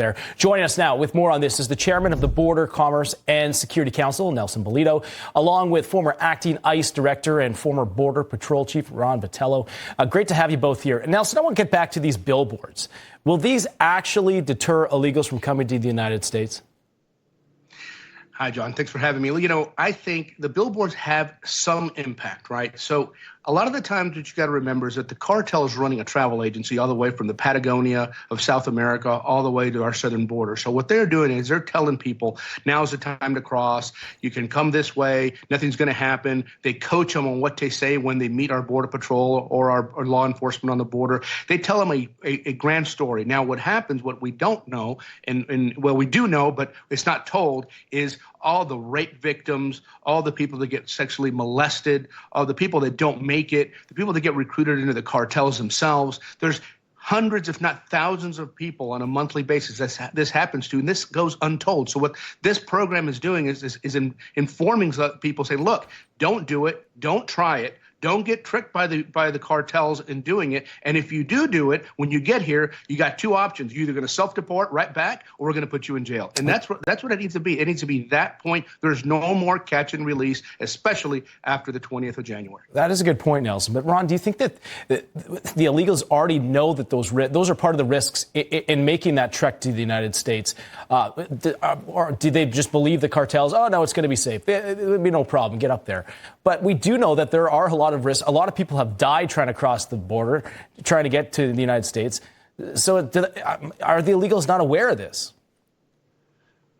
there. Joining us now with more on this is the chairman of the Border Commerce and Security Council, Nelson Balido, along with former acting ICE director and former Border Patrol Chief Ron Vitiello. Great to have you both here. Nelson, I want to get back to these billboards. Will these actually deter illegals from coming to the United States? Hi, John. Thanks for having me. You know, I think the billboards have some impact, right? So a lot of the times what you got to remember is that the cartel is running a travel agency all the way from the Patagonia of South America all the way to our southern border. So what they're doing is they're telling people now's the time to cross. You can come this way. Nothing's going to happen. They coach them on what they say when they meet our Border Patrol or our law enforcement on the border. They tell them a grand story. Now, what happens, what we don't know, and well, we do know, but it's not told, is all the rape victims, all the people that get sexually molested, all the people that don't make it, the people that get recruited into the cartels themselves. There's hundreds, if not thousands of people on a monthly basis this happens to, and this goes untold. So what this program is doing is informing people, say, look, don't do it, don't try it. Don't get tricked by the cartels in doing it. And if you do it, when you get here, you got two options. You're either going to self-deport right back, or we're going to put you in jail. And that's what it needs to be. It needs to be that point. There's no more catch and release, especially after the 20th of January. That is a good point, Nelson. But Ron, do you think that the illegals already know that those are part of the risks in making that trek to the United States? Or do they just believe the cartels? Oh, no, it's going to be safe. There'll be no problem. Get up there. But we do know that there are a lot of risks. A lot of people have died trying to cross the border, trying to get to the United States. So are the illegals not aware of this?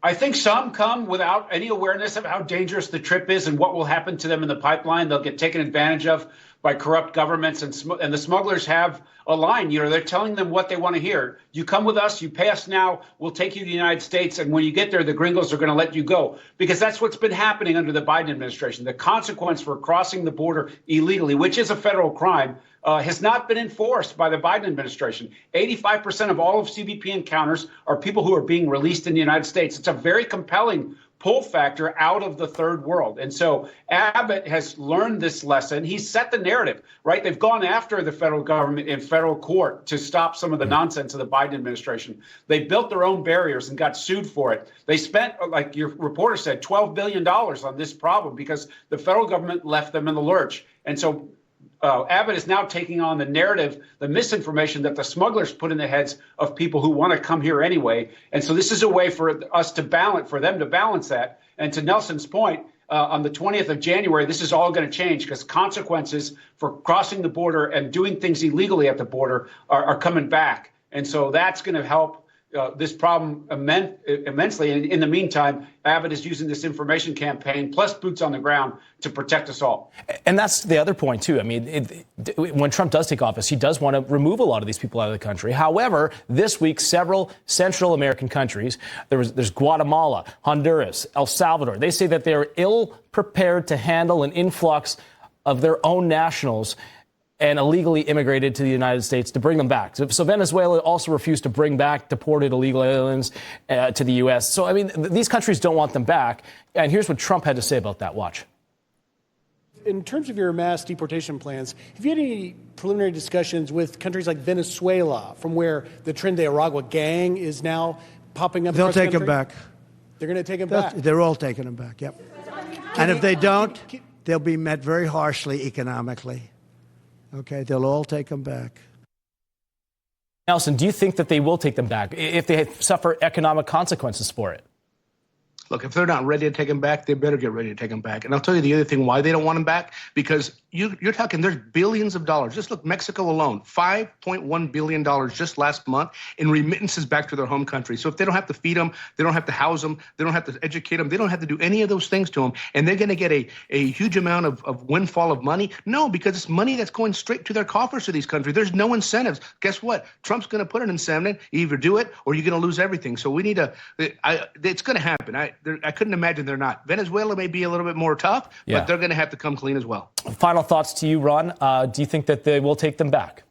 I think some come without any awareness of how dangerous the trip is and what will happen to them in the pipeline. They'll get taken advantage of by corrupt governments, and the smugglers have a line. You know, they're telling them what they want to hear. You come with us, you pay us now, we'll take you to the United States, and when you get there, the gringos are going to let you go. Because that's what's been happening under the Biden administration. The consequence for crossing the border illegally, which is a federal crime, has not been enforced by the Biden administration. 85% of all of CBP encounters are people who are being released in the United States. It's a very compelling pull factor out of the third world. And so Abbott has learned this lesson. He's set the narrative, right? They've gone after the federal government in federal court to stop some of the nonsense of the Biden administration. They built their own barriers and got sued for it. They spent, like your reporter said, $12 billion on this problem because the federal government left them in the lurch. And so Abbott is now taking on the narrative, the misinformation that the smugglers put in the heads of people who want to come here anyway. And so this is a way for us to balance, for them to balance that. And to Nelson's point, on the 20th of January, this is all going to change because consequences for crossing the border and doing things illegally at the border are coming back. And so that's going to help this problem immensely. And in the meantime, Abbott is using this information campaign plus boots on the ground to protect us all. And that's the other point, too. I mean, when Trump does take office, he does want to remove a lot of these people out of the country. However, this week, several Central American countries, there's Guatemala, Honduras, El Salvador. They say that they're ill prepared to handle an influx of their own nationals and illegally immigrated to the United States to bring them back. So Venezuela also refused to bring back deported illegal aliens to the U.S. So, I mean, these countries don't want them back. And here's what Trump had to say about that. Watch. In terms of your mass deportation plans, have you had any preliminary discussions with countries like Venezuela, from where the Tren de Aragua gang is now popping up? They'll take them back. They're going to take them back? They're all taking them back, yep. And if they don't, they'll be met very harshly economically. Okay, they'll all take them back. Nelson, do you think that they will take them back if they suffer economic consequences for it? Look, if they're not ready to take them back, they better get ready to take them back. And I'll tell you the other thing why they don't want them back, because you're talking, there's billions of dollars. Just look, Mexico alone, $5.1 billion just last month in remittances back to their home country. So if they don't have to feed them, they don't have to house them, they don't have to educate them, they don't have to do any of those things to them, and they're going to get a huge amount of windfall of money? No, because it's money that's going straight to their coffers to these countries. There's no incentives. Guess what? Trump's going to put an incentive. You either do it or you're going to lose everything. So we need to, it's going to happen. I couldn't imagine they're not. Venezuela may be a little bit more tough, but they're going to have to come clean as well. Final thoughts to you, Ron. Do you think that they will take them back?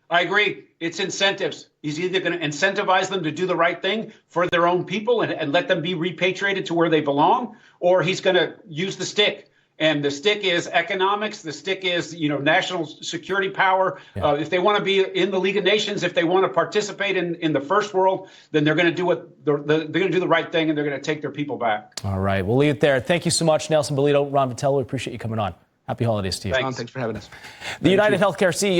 I agree. It's incentives. He's either going to incentivize them to do the right thing for their own people and let them be repatriated to where they belong, or he's going to use the stick And the stick is economics. The stick is, national security power. Yeah. If they want to be in the League of Nations, if they want to participate in the first world, then they're going to do they're going to do the right thing, and they're going to take their people back. All right, we'll leave it there. Thank you so much, Nelson Balido, Ron Vitiello. We appreciate you coming on. Happy holidays to you. Ron, thanks for having us. The United Healthcare CEO.